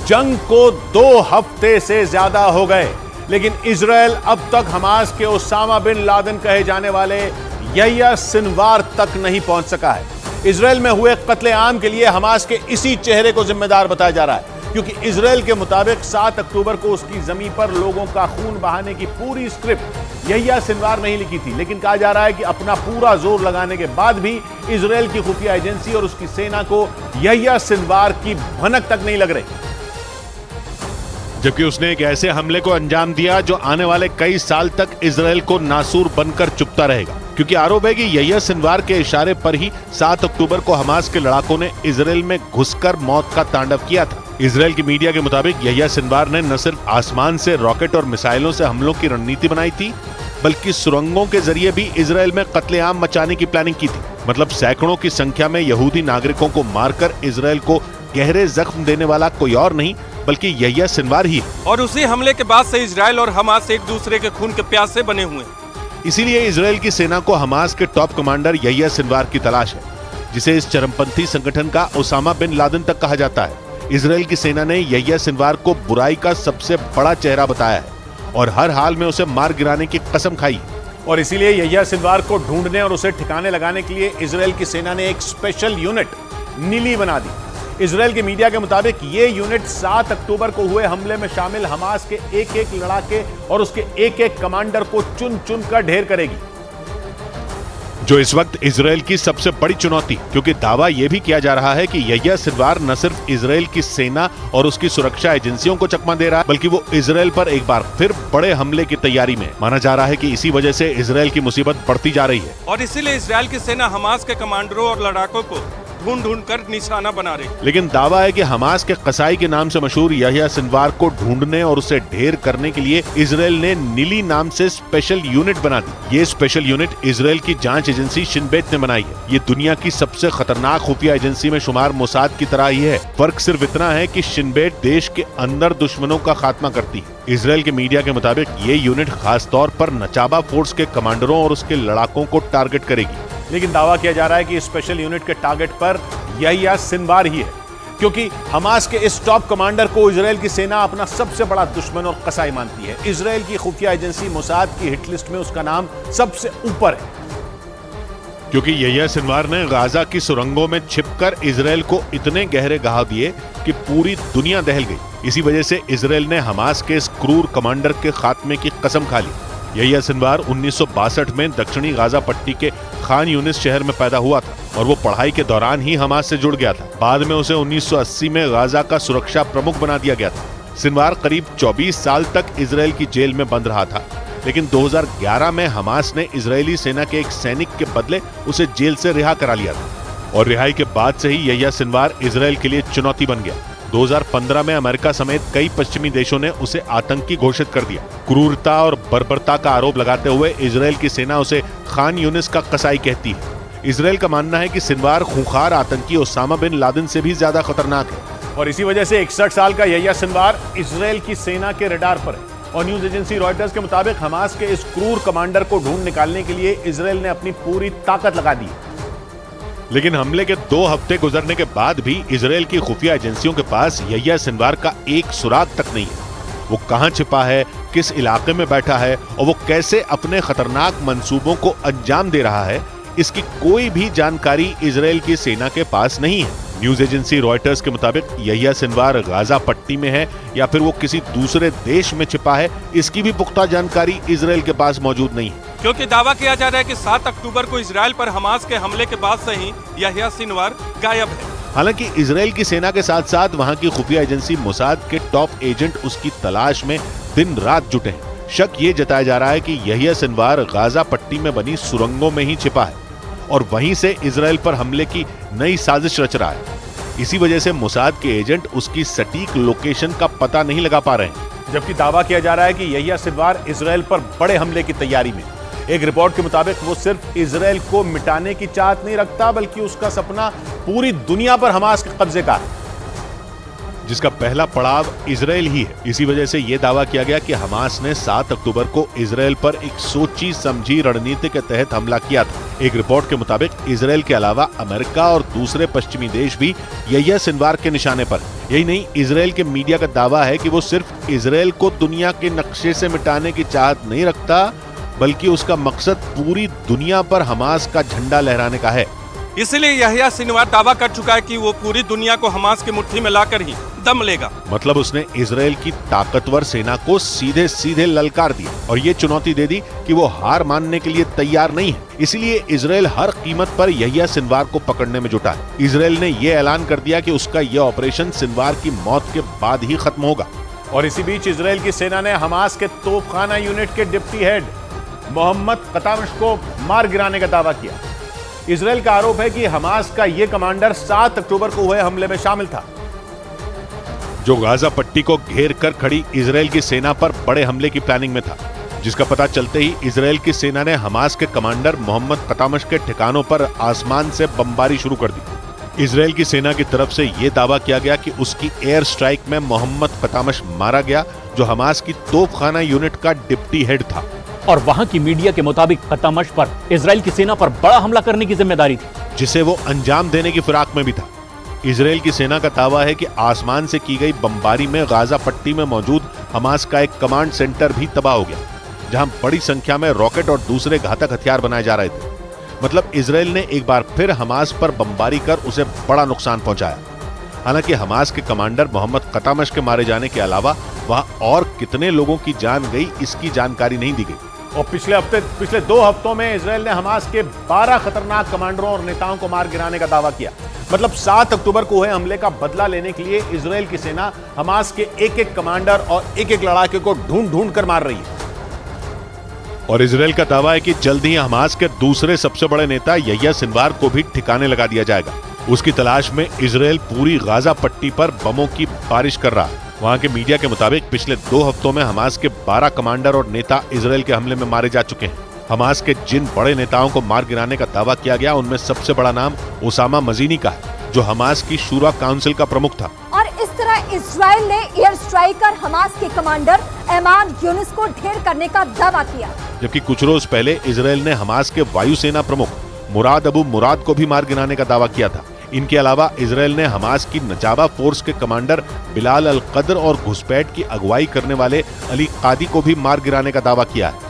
जंग को 2 हफ्ते से ज्यादा हो गए, लेकिन इजराइल अब तक हमास के ओसामा बिन लादेन कहे जाने वाले यह्या सिनवार तक नहीं पहुंच सका है। इजराइल में हुए कत्लेआम के लिए हमास के इसी चेहरे को जिम्मेदार बताया जा रहा है, क्योंकि इजराइल के मुताबिक 7 अक्टूबर को उसकी जमीन पर लोगों का खून बहाने की पूरी स्क्रिप्ट यह्या सिनवार ने ही लिखी थी। लेकिन कहा जा रहा है कि अपना पूरा जोर लगाने के बाद भी इजराइल की खुफिया एजेंसी और उसकी सेना को यह्या सिनवार की भनक तक नहीं लग रही, जबकि उसने एक ऐसे हमले को अंजाम दिया जो आने वाले कई साल तक इजराइल को नासूर बनकर चुपता रहेगा। क्योंकि आरोप है कि यह्या सिनवार के इशारे पर ही 7 अक्टूबर को हमास के लड़ाकों ने इजराइल में घुसकर मौत का तांडव किया था। इजराइल की मीडिया के मुताबिक यह्या सिनवार ने न सिर्फ आसमान से रॉकेट और मिसाइलों से हमलों की रणनीति बनाई थी, बल्कि सुरंगों के जरिए भी इजराइल में कत्लेआम मचाने की प्लानिंग की थी। मतलब सैकड़ों की संख्या में यहूदी नागरिकों को मारकर इजराइल को गहरे जख्म देने वाला कोई और नहीं बल्कि यह्या सिनवार ही। और उसी हमले के बाद से इजराइल और हमास एक दूसरे के खून के प्यासे बने हुए हैं। इसीलिए इजराइल की सेना को हमास के टॉप कमांडर यह्या सिनवार की तलाश है, जिसे इस चरमपंथी संगठन का ओसामा बिन लादेन तक कहा जाता है। इजराइल की सेना ने यह्या सिनवार को बुराई का सबसे बड़ा चेहरा बताया है और हर हाल में उसे मार गिराने की कसम खाई। और इसीलिए यह्या सिनवार को ढूंढने और उसे ठिकाने लगाने के लिए इजराइल की सेना ने एक स्पेशल यूनिट नीली बना दी। इजराइल के मीडिया के मुताबिक ये यूनिट 7 अक्टूबर को हुए हमले में शामिल हमास के एक-एक लड़ाके और उसके एक-एक कमांडर को चुन चुन कर ढेर करेगी, जो इस वक्त इजराइल की सबसे बड़ी चुनौती, क्योंकि दावा यह भी किया जा रहा है कि यह्या सिनवार न सिर्फ इजराइल की सेना और उसकी सुरक्षा एजेंसियों को चकमा दे रहा है, बल्कि वो इजराइल पर एक बार फिर बड़े हमले की तैयारी में। माना जा रहा है कि इसी वजह से इजराइल की मुसीबत बढ़ती जा रही है और इसीलिए इजराइल की सेना हमास के कमांडरों और लड़ाकों को ढूंढ कर निशाना बना रही। लेकिन दावा है कि हमास के कसाई के नाम से मशहूर यह्या सिनवार को ढूंढने और उसे ढेर करने के लिए इजराइल ने नीली नाम से स्पेशल यूनिट बना दी। ये स्पेशल यूनिट इजराइल की जांच एजेंसी शिन बेत ने बनाई है। ये दुनिया की सबसे खतरनाक खुफिया एजेंसी में शुमार मोसाद की तरह ही है। फर्क सिर्फ इतना है कि शिन बेत देश के अंदर दुश्मनों का खात्मा करती है। इजराइल के मीडिया के मुताबिक ये यूनिट खास तौर पर नचाबा फोर्स के कमांडरों और उसके लड़ाकों को टारगेट करेगी। लेकिन दावा किया जा रहा है कि इस स्पेशल यूनिट के टारगेट पर यह्या सिनवार ही है, क्योंकि हमास के इस टॉप कमांडर को इजराइल की सेना अपना सबसे बड़ा दुश्मन और कसाई मानती है। इजराइल की खुफिया एजेंसी मोसाद की हिट लिस्ट में उसका नाम सबसे ऊपर है, क्योंकि यह्या सिनवार ने गाजा की सुरंगों में छिपकर इजराइल को इतने गहरे घाव दिए कि पूरी दुनिया दहल गई। इसी वजह से इजराइल ने हमास के इस क्रूर कमांडर के खात्मे की कसम खा ली। यह्या सिनवार 1962 में दक्षिणी गाजा पट्टी के खान यूनिस शहर में पैदा हुआ था और वो पढ़ाई के दौरान ही हमास से जुड़ गया था। बाद में उसे 1980 में गाजा का सुरक्षा प्रमुख बना दिया गया था। सिनवार करीब 24 साल तक इजराइल की जेल में बंद रहा था, लेकिन 2011 में हमास ने इजरायली सेना के एक सैनिक के बदले उसे जेल से रिहा करा लिया था और रिहाई के बाद से ही यह्या सिनवार इजराइल के लिए चुनौती बन गया। 2015 में अमेरिका समेत कई पश्चिमी देशों ने उसे आतंकी घोषित कर दिया। क्रूरता और बर्बरता का आरोप लगाते हुए इजराइल की सेना उसे खान यूनिस का कसाई कहती है। इजराइल का मानना है कि सिनवार खूंखार आतंकी ओसामा बिन लादेन से भी ज्यादा खतरनाक है और इसी वजह से 61 साल का यह्या सिनवार इजराइल की सेना के रडार पर है। और न्यूज एजेंसी रॉयटर्स के मुताबिक हमास के इस क्रूर कमांडर को ढूंढ निकालने के लिए इजराइल ने अपनी पूरी ताकत लगा दी। लेकिन हमले के 2 हफ्ते गुजरने के बाद भी इजराइल की खुफिया एजेंसियों के पास यह्या सिनवार का एक सुराग तक नहीं है। वो कहां छिपा है, किस इलाके में बैठा है और वो कैसे अपने खतरनाक मंसूबों को अंजाम दे रहा है, इसकी कोई भी जानकारी इजराइल की सेना के पास नहीं है। न्यूज एजेंसी रॉयटर्स के मुताबिक यह्या सिनवार गाजा पट्टी में है या फिर वो किसी दूसरे देश में छिपा है, इसकी भी पुख्ता जानकारी इजराइल के पास मौजूद नहीं है। क्योंकि दावा किया जा रहा है कि 7 अक्टूबर को इजराइल पर हमास के हमले के बाद से ही यह्या सिनवार गायब है। हालांकि इजराइल की सेना के साथ साथ वहां की खुफिया एजेंसी मोसाद के टॉप एजेंट उसकी तलाश में दिन रात जुटे हैं। शक ये जताया जा रहा है कि यह्या सिनवार गाजा पट्टी में बनी सुरंगों में ही छिपा है और वहीं से इजराइल पर हमले की नई साजिश रच रहा है। इसी वजह से मोसाद के एजेंट उसकी सटीक लोकेशन का पता नहीं लगा पा रहे हैं। जबकि दावा किया जा रहा है कि यह्या सिनवार इजराइल पर बड़े हमले की तैयारी में। एक रिपोर्ट के मुताबिक वो सिर्फ इजराइल को मिटाने की चाहत नहीं रखता, बल्कि उसका सपना पूरी दुनिया पर हमास के कब्जे का है, जिसका पहला पड़ाव इजराइल ही है। इसी वजह से यह दावा किया गया कि हमास ने 7 अक्टूबर को इजराइल पर एक सोची समझी रणनीति के तहत हमला किया था। एक रिपोर्ट के मुताबिक इजराइल के अलावा अमेरिका और दूसरे पश्चिमी देश भी यह्या सिनवार के निशाने पर है। यही नहीं, इजराइल के मीडिया का दावा है कि वो सिर्फ इजराइल को दुनिया के नक्शे से मिटाने की चाहत नहीं रखता, बल्कि उसका मकसद पूरी दुनिया पर हमास का झंडा लहराने का है। इसलिए यहिया सिनवार दावा कर चुका है कि वो पूरी दुनिया को हमास की मुट्ठी में लाकर ही दम लेगा। मतलब उसने इजराइल की ताकतवर सेना को सीधे सीधे ललकार दिया और ये चुनौती दे दी कि वो हार मानने के लिए तैयार नहीं है। इसीलिए इजराइल हर कीमत पर यहिया सिनवार को पकड़ने में जुटा है। इजराइल ने ये ऐलान कर दिया कि उसका यह ऑपरेशन सिनवार की मौत के बाद ही खत्म होगा। और इसी बीच इजराइल की सेना ने हमास के तोपखाना यूनिट के डिप्टी हेड मोहम्मद कतामश को मार गिराने का दावा किया। इजराइल का आरोप है कि हमास का यह कमांडर 7 अक्टूबर को हुए हमले में शामिल था, जो गाजा पट्टी को घेर कर खड़ी इजराइल की सेना पर बड़े हमले की प्लानिंग में था, जिसका पता चलते ही इजराइल की सेना ने हमास के कमांडर मोहम्मद कतामश के ठिकानों पर आसमान से बमबारी शुरू कर दी। इजराइल की सेना की तरफ से यह दावा किया गया कि उसकी एयर स्ट्राइक में मोहम्मद कतामश मारा गया, जो हमास की तोपखाना यूनिट का डिप्टी हेड था। और वहां की मीडिया के मुताबिक कतामश पर इजराइल की सेना पर बड़ा हमला करने की जिम्मेदारी थी, जिसे वो अंजाम देने की फिराक में भी था। इजराइल की सेना का दावा है कि आसमान से की गई बमबारी में गाजा पट्टी में मौजूद हमास का एक कमांड सेंटर भी तबाह हो गया, जहां बड़ी संख्या में रॉकेट और दूसरे घातक हथियार बनाए जा रहे थे। मतलब इजराइल ने एक बार फिर हमास पर बमबारी कर उसे बड़ा नुकसान पहुंचाया। हालांकि हमास के कमांडर मोहम्मद कतामश के मारे जाने के अलावा वहां और कितने लोगों की जान गई, इसकी जानकारी नहीं दी गई। और पिछले 2 हफ्तों में इजराइल ने हमास के 12 खतरनाक कमांडरों और नेताओं को मार गिराने का दावा किया। मतलब 7 अक्टूबर को हुए हमले का बदला लेने के लिए इजराइल की सेना हमास के एक-एक कमांडर और एक-एक लड़ाके को ढूंढ कर मार रही है। और इजराइल का दावा है कि जल्द ही हमास के दूसरे सबसे बड़े नेता यहिया सिनवार को भी ठिकाने लगा दिया जाएगा। उसकी तलाश में इजराइल पूरी गाजा पट्टी पर बमों की बारिश कर रहा है। वहां के मीडिया के मुताबिक पिछले 2 हफ्तों में हमास के 12 कमांडर और नेता इजराइल के हमले में मारे जा चुके हैं। हमास के जिन बड़े नेताओं को मार गिराने का दावा किया गया, उनमें सबसे बड़ा नाम ओसामा मजीनी का है, जो हमास की शूरा काउंसिल का प्रमुख था। और इस तरह इजराइल ने एयर स्ट्राइक कर हमास के कमांडर एमान यूनुस को ढेर करने का दावा किया। जबकि कुछ रोज पहले इजराइल ने हमास के वायुसेना प्रमुख मुराद अबू मुराद को भी मार गिराने का दावा किया था। इनके अलावा इजराइल ने हमास की नजाबा फोर्स के कमांडर बिलाल अल कद्र और घुसपैठ की अगुवाई करने वाले अली कादी को भी मार गिराने का दावा किया है।